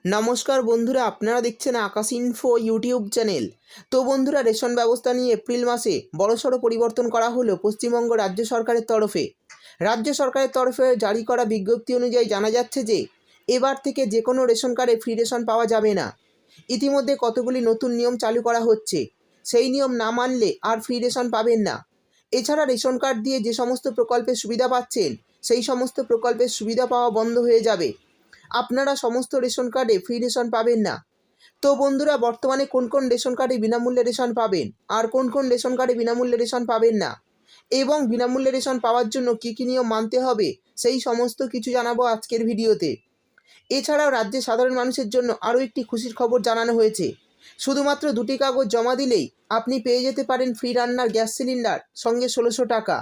নমস্কার বন্ধুরা, আপনারা দেখছেন আকাশ ইনফো ইউটিউব চ্যানেল। তো বন্ধুরা, রেশন ব্যবস্থা নিয়ে এপ্রিল মাসে বড়সড় পরিবর্তন করা হলো পশ্চিমবঙ্গ রাজ্য সরকারের তরফে। রাজ্য সরকারের তরফে জারি করা বিজ্ঞপ্তি অনুযায়ী জানা যাচ্ছে যে এবার থেকে যে কোনো রেশন কার্ডে ফ্রি রেশন পাওয়া যাবে না। ইতিমধ্যে কতগুলি নতুন নিয়ম চালু করা হচ্ছে, সেই নিয়ম না মানলে আর ফ্রি রেশন পাবেন না। এছাড়া রেশন কার্ড দিয়ে যে সমস্ত প্রকল্পের সুবিধা পাচ্ছেন, সেই সমস্ত প্রকল্পের সুবিধা পাওয়া বন্ধ হয়ে যাবে। আপনারা সমস্ত রেশন কার্ডে ফ্রি রেশন পাবেন না। তো বন্ধুরা, বর্তমানে কোন কোন রেশন কার্ডে বিনামূল্যে রেশন পাবেন আর কোন কোন রেশন কার্ডে বিনামূল্যে রেশন পাবেন না, এবং বিনামূল্যে রেশন পাওয়ার জন্য কী কী নিয়ম মানতে হবে, সেই সমস্ত কিছু জানাবো আজকের ভিডিওতে। এছাড়াও রাজ্যের সাধারণ মানুষের জন্য আরও একটি খুশির খবর জানানো হয়েছে। শুধুমাত্র 2টি কাগজ জমা দিলেই আপনি পেয়ে যেতে পারেন ফ্রি রান্নার গ্যাস সিলিন্ডার, সঙ্গে 1600 টাকা।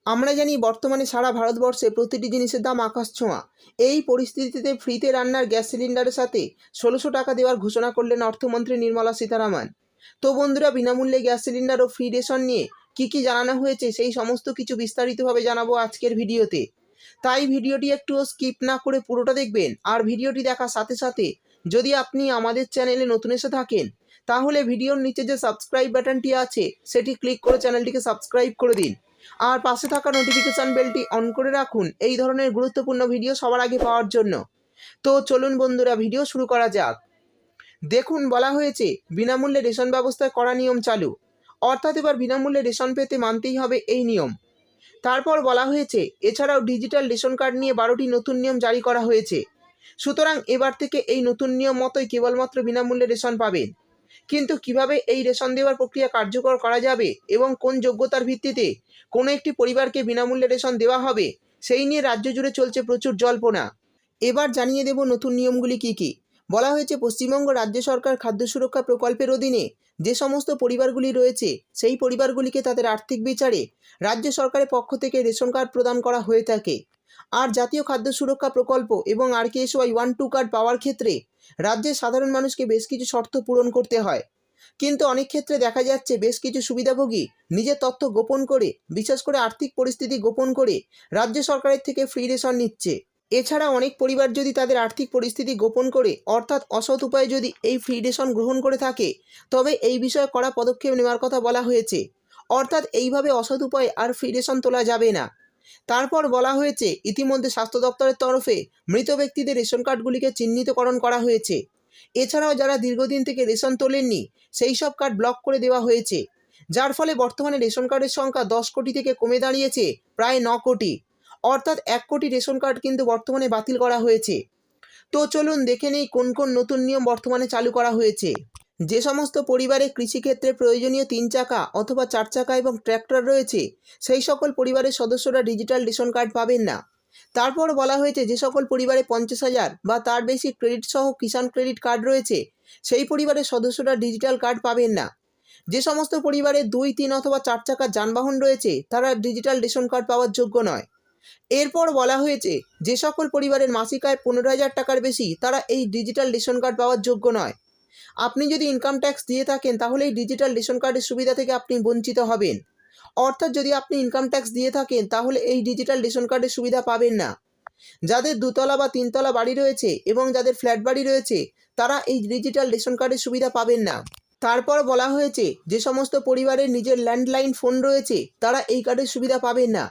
আমরা জানি বর্তমানে সারা ভারতবর্ষে প্রতিটি জিনিসের দাম আকাশ ছোঁয়া। এই পরিস্থিতিতে ফ্রিতে রান্নার গ্যাস সিলিন্ডারের সাথে 1600 টাকা দেওয়ার ঘোষণা করলেন অর্থমন্ত্রী নির্মলা সীতারামন। তো বন্ধুরা, বিনামূল্যে গ্যাস সিলিন্ডার ও ফ্রি রেশন নিয়ে কী জানানো হয়েছে, সেই সমস্ত কিছু বিস্তারিতভাবে জানাবো আজকের ভিডিওতে। তাই ভিডিওটি একটুও স্কিপ না করে পুরোটা দেখবেন। আর ভিডিওটি দেখার সাথে সাথে যদি আপনি আমাদের চ্যানেলে নতুন এসে থাকেন, তাহলে ভিডিওর নিচে যে সাবস্ক্রাইব বাটনটি আছে সেটি ক্লিক করে চ্যানেলটিকে সাবস্ক্রাইব করে দিন। আর পাশে থাকা নোটিফিকেশান বেলটি অন করে রাখুন এই ধরনের গুরুত্বপূর্ণ ভিডিও সবার আগে পাওয়ার জন্য। তো চলুন বন্ধুরা, ভিডিও শুরু করা যাক। দেখুন, বলা হয়েছে বিনামূল্যে রেশন ব্যবস্থায় করা নিয়ম চালু, অর্থাৎ এবার বিনামূল্যে রেশন পেতে মানতেই হবে এই নিয়ম। তারপর বলা হয়েছে এছাড়াও ডিজিটাল রেশন কার্ড নিয়ে 12টি নতুন নিয়ম জারি করা হয়েছে। সুতরাং এবার থেকে এই নতুন নিয়ম মতোই কেবলমাত্র বিনামূল্যে রেশন পাবেন। কিন্তু কিভাবে এই রেশন দেওয়ার প্রক্রিয়া কার্যকর করা যাবে এবং কোন যোগ্যতার ভিত্তিতে কোনো একটি পরিবারকে বিনামূল্যে রেশন দেওয়া হবে, সেই নিয়ে রাজ্য জুড়ে চলছে প্রচুর জল্পনা। এবার জানিয়ে দেব নতুন নিয়মগুলি কী কী। বলা হয়েছে পশ্চিমবঙ্গ রাজ্য সরকার খাদ্য সুরক্ষা প্রকল্পের অধীনে যে সমস্ত পরিবারগুলি রয়েছে, সেই পরিবারগুলিকে তাদের আর্থিক বিচারে রাজ্য সরকারের পক্ষ থেকে রেশন কার্ড প্রদান করা হয়ে থাকে। আর জাতীয় খাদ্য সুরক্ষা প্রকল্প এবং RKSY 1-2 কার্ড পাওয়ার ক্ষেত্রে রাজ্যের সাধারণ মানুষকে বেশ কিছু শর্ত পূরণ করতে হয়। কিন্তু অনেক ক্ষেত্রে দেখা যাচ্ছে বেশ কিছু সুবিধাভোগী নিজের তথ্য গোপন করে, বিশেষ করে আর্থিক পরিস্থিতি গোপন করে রাজ্য সরকারের থেকে ফ্রি রেশন নিচ্ছে। এছাড়া অনেক পরিবার যদি তাদের আর্থিক পরিস্থিতি গোপন করে, অর্থাৎ অসৎ উপায়ে যদি এই ফ্রি রেশন গ্রহণ করে থাকে, তবে এই বিষয়ে কড়া পদক্ষেপ নেওয়ার কথা বলা হয়েছে। অর্থাৎ এইভাবে অসৎ উপায়ে আর ফ্রি রেশন তোলা যাবে না। তারপর বলা হয়েছে ইতিমধ্যে স্বাস্থ্য দপ্তরের তরফে মৃত ব্যক্তিদের রেশন কার্ডগুলিকে চিহ্নিতকরণ করা হয়েছে। এছাড়াও যারা দীর্ঘদিন থেকে রেশন তোলেননি, সেই সব কার্ড ব্লক করে দেওয়া হয়েছে, যার ফলে বর্তমানে রেশন কার্ডের সংখ্যা 10 কোটি থেকে কমে দাঁড়িয়েছে প্রায় 9 কোটি। অর্থাৎ 1 কোটি রেশন কার্ড কিন্তু বর্তমানে বাতিল করা হয়েছে। তো চলুন দেখে নেই কোন কোন নতুন নিয়ম বর্তমানে চালু করা হয়েছে। যে সমস্ত পরিবারে কৃষিক্ষেত্রে প্রয়োজনীয় 3 চাকা অথবা 4 চাকা এবং ট্র্যাক্টর রয়েছে, সেই সকল পরিবারের সদস্যরা ডিজিটাল রেশন কার্ড পাবেন না। তারপর বলা হয়েছে যে সকল পরিবারে 50,000 বা তার বেশি ক্রেডিট সহ কিষাণ ক্রেডিট কার্ড রয়েছে, সেই পরিবারের সদস্যরা ডিজিটাল কার্ড পাবেন না। যে সমস্ত পরিবারে 2, 3 অথবা 4 চাকার যানবাহন রয়েছে, তারা ডিজিটাল রেশন কার্ড পাওয়ার যোগ্য নয়। এরপর বলা হয়েছে যে সকল পরিবারের মাসিক আয় 15,000 টাকার বেশি, তারা এই ডিজিটাল রেশন কার্ড পাওয়ার যোগ্য নয়। আপনি যদি ইনকাম ট্যাক্স দিয়ে থাকেন, তাহলে এই ডিজিটাল রেশন কার্ডের সুবিধা থেকে আপনি বঞ্চিত হবেন। অর্থাৎ যদি আপনি ইনকাম ট্যাক্স দিয়ে থাকেন, তাহলে এই ডিজিটাল রেশন কার্ডের সুবিধা পাবেন না। যাদের 2তলা বা 3তলা বাড়ি রয়েছে এবং যাদের ফ্ল্যাট বাড়ি রয়েছে, তারা এই ডিজিটাল রেশন কার্ডের সুবিধা পাবেন না। তারপর বলা হয়েছে যে সমস্ত পরিবারের নিজের ল্যান্ডলাইন ফোন রয়েছে, তারা এই কার্ডের সুবিধা পাবেন না।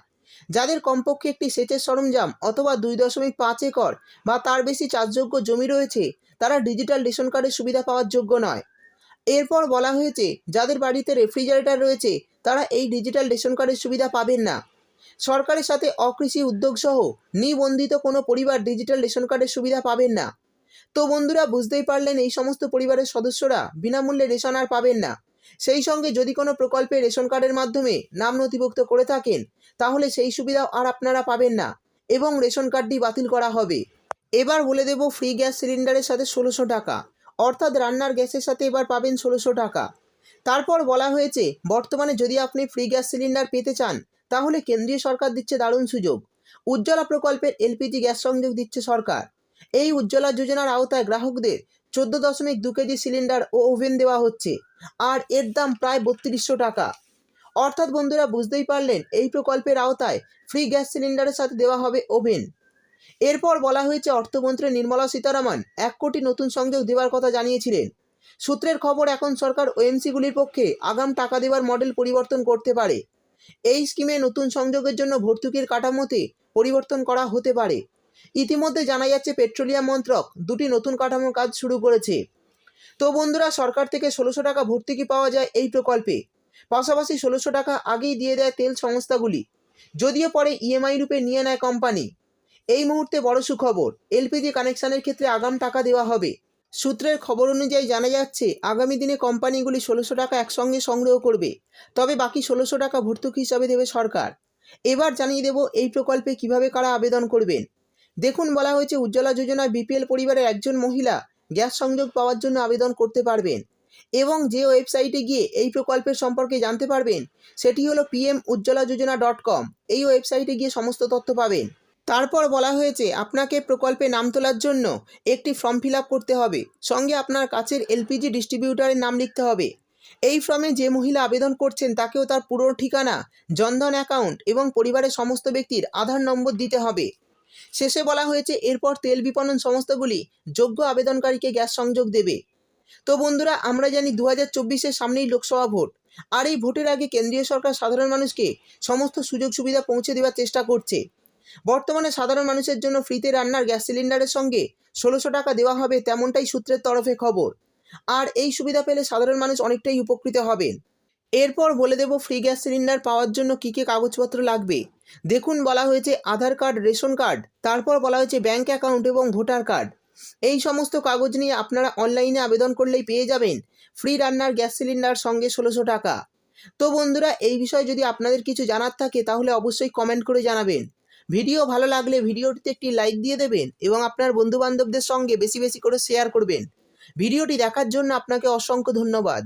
যাদের কমপক্ষে একটি সেচের সরঞ্জাম অথবা 2.5 একর বা তার বেশি চাষযোগ্য জমি রয়েছে, তারা ডিজিটাল রেশন কার্ডের সুবিধা পাওয়ার যোগ্য নয়। এরপর বলা হয়েছে যাদের বাড়িতে রেফ্রিজারেটর রয়েছে, তারা এই ডিজিটাল রেশন কার্ডের সুবিধা পাবেন না। সরকারের সাথে অকৃষি উদ্যোগ সহ নিবন্ধিত কোনো পরিবার ডিজিটাল রেশন কার্ডের সুবিধা পাবেন না। তো বন্ধুরা, বুঝতেই পারলেন এই সমস্ত পরিবারের সদস্যরা বিনামূল্যে রেশন আর পাবেন না। সেই সঙ্গে যদি কোনো প্রকল্পে রেশন কার্ডের মাধ্যমে নাম নথিভুক্ত করে থাকেন, তাহলে সেই সুবিধাও আর আপনারা পাবেন না এবং রেশন কার্ডটি বাতিল করা হবে। এবার বলে দেব ফ্রি গ্যাস সিলিন্ডারের সাথে 1600 টাকা, অর্থাৎ রান্নার গ্যাসের সাথে এবার পাবেন 1600 টাকা। তারপর বলা হয়েছে বর্তমানে যদি আপনি ফ্রি গ্যাস সিলিন্ডার পেতে চান, তাহলে কেন্দ্রীয় সরকার দিচ্ছে দারুণ সুযোগ। উজ্জ্বলা প্রকল্পের LPG গ্যাস সংযোগ দিচ্ছে সরকার। এই উজ্জ্বলা যোজনার আওতায় গ্রাহকদের 14.2 কেজি সিলিন্ডার ও ওভেন দেওয়া হচ্ছে, আর এর দাম প্রায় 3200 টাকা। অর্থাৎ বন্ধুরা, বুঝতেই পারলেন এই প্রকল্পের আওতায় ফ্রি গ্যাস সিলিন্ডারের সাথে দেওয়া হবে ওভেন। এরপর বলা হয়েছে অর্থমন্ত্রী নির্মলা সীতারামন 1 কোটি নতুন সংযোগ দেওয়ার কথা জানিয়েছিলেন। সূত্রের খবর এখন সরকার ওএমসিগুলির পক্ষে আগাম টাকা দেওয়ার মডেল পরিবর্তন করতে পারে। এই স্কিমে নতুন সংযোগের জন্য ভর্তুকির কাঠামোতে পরিবর্তন করা হতে পারে। ইতিমধ্যে জানা যাচ্ছে পেট্রোলিয়াম মন্ত্রক 2টি নতুন কাঠামোর কাজ শুরু করেছে। তো বন্ধুরা, সরকার থেকে 1600 টাকা ভর্তুকি পাওয়া যায় এই প্রকল্পে। পাশাপাশি 1600 টাকা আগেই দিয়ে দেয় তেল সংস্থাগুলি, যদিও পরে ইএমআই রূপে নিয়ে নেয় কোম্পানি। এই মুহূর্তে বড় সুখবর, এলপিজি কানেকশনের ক্ষেত্রে আগাম টাকা দেওয়া হবে। সূত্রের খবর অনুযায়ী জানা যাচ্ছে আগামী দিনে কোম্পানিগুলি 1600 টাকা একসঙ্গে সংগ্রহ করবে, তবে বাকি 1600 টাকা ভর্তুকি হিসাবে দেবে সরকার। এবার জানিয়ে দেব এই প্রকল্পে কিভাবে কারা আবেদন করবেন। দেখুন, বলা হয়েছে উজ্জ্বলা যোজনা বিপিএল পরিবারের একজন মহিলা গ্যাস সংযোগ পাওয়ার জন্য আবেদন করতে পারবেন এবং যে ওয়েবসাইটে গিয়ে এই প্রকল্পের সম্পর্কে জানতে পারবেন সেটি হলো pmujjwalaYojana.com। এই ওয়েবসাইটে গিয়ে সমস্ত তথ্য পাবেন। তারপর বলা হয়েছে আপনাকে প্রকল্পে নাম তোলার জন্য একটি ফর্ম ফিল আপ করতে হবে, সঙ্গে আপনার কাছের এলপিজি ডিস্ট্রিবিউটারের নাম লিখতে হবে। এই ফর্মে যে মহিলা আবেদন করছেন তাকেও তার পুরো ঠিকানা, জনধন অ্যাকাউন্ট এবং পরিবারের সমস্ত ব্যক্তির আধার নম্বর দিতে হবে। শেষে বলা হয়েছে এরপর তেল বিপণন সংস্থাগুলি যোগ্য আবেদনকারীকে গ্যাস সংযোগ দেবে। তো বন্ধুরা, আমরা জানি 2024-এর সামনেই লোকসভা ভোট, আর এই ভোটের আগে কেন্দ্রীয় সরকার সাধারণ মানুষকে সমস্ত সুযোগ সুবিধা পৌঁছে দেওয়ার চেষ্টা করছে। বর্তমানে সাধারণ মানুষের জন্য ফ্রিতে রান্নার গ্যাস সিলিন্ডারের সঙ্গে 1600 টাকা দেওয়া হবে, তেমনটাই সূত্রের তরফে খবর। আর এই সুবিধা পেলে সাধারণ মানুষ অনেকটাই উপকৃত হবেন। এরপর বলে দেব ফ্রি গ্যাস সিলিন্ডার পাওয়ার জন্য কী কী কাগজপত্র লাগবে। দেখুন, বলা হয়েছে আধার কার্ড, রেশন কার্ড, তারপর বলা হয়েছে ব্যাঙ্ক অ্যাকাউন্ট এবং ভোটার কার্ড। এই সমস্ত কাগজ নিয়ে আপনারা অনলাইনে আবেদন করলেই পেয়ে যাবেন ফ্রি রান্নার গ্যাস সিলিন্ডার সঙ্গে 1600 টাকা। তো বন্ধুরা, এই বিষয়ে যদি আপনাদের কিছু জানার থাকে তাহলে অবশ্যই কমেন্ট করে জানাবেন। ভিডিও ভালো লাগলে ভিডিওটিতে একটি লাইক দিয়ে দেবেন এবং আপনার বন্ধুবান্ধবদের সঙ্গে বেশি বেশি করে শেয়ার করবেন। ভিডিওটি দেখার জন্য আপনাকে অসংখ্য ধন্যবাদ।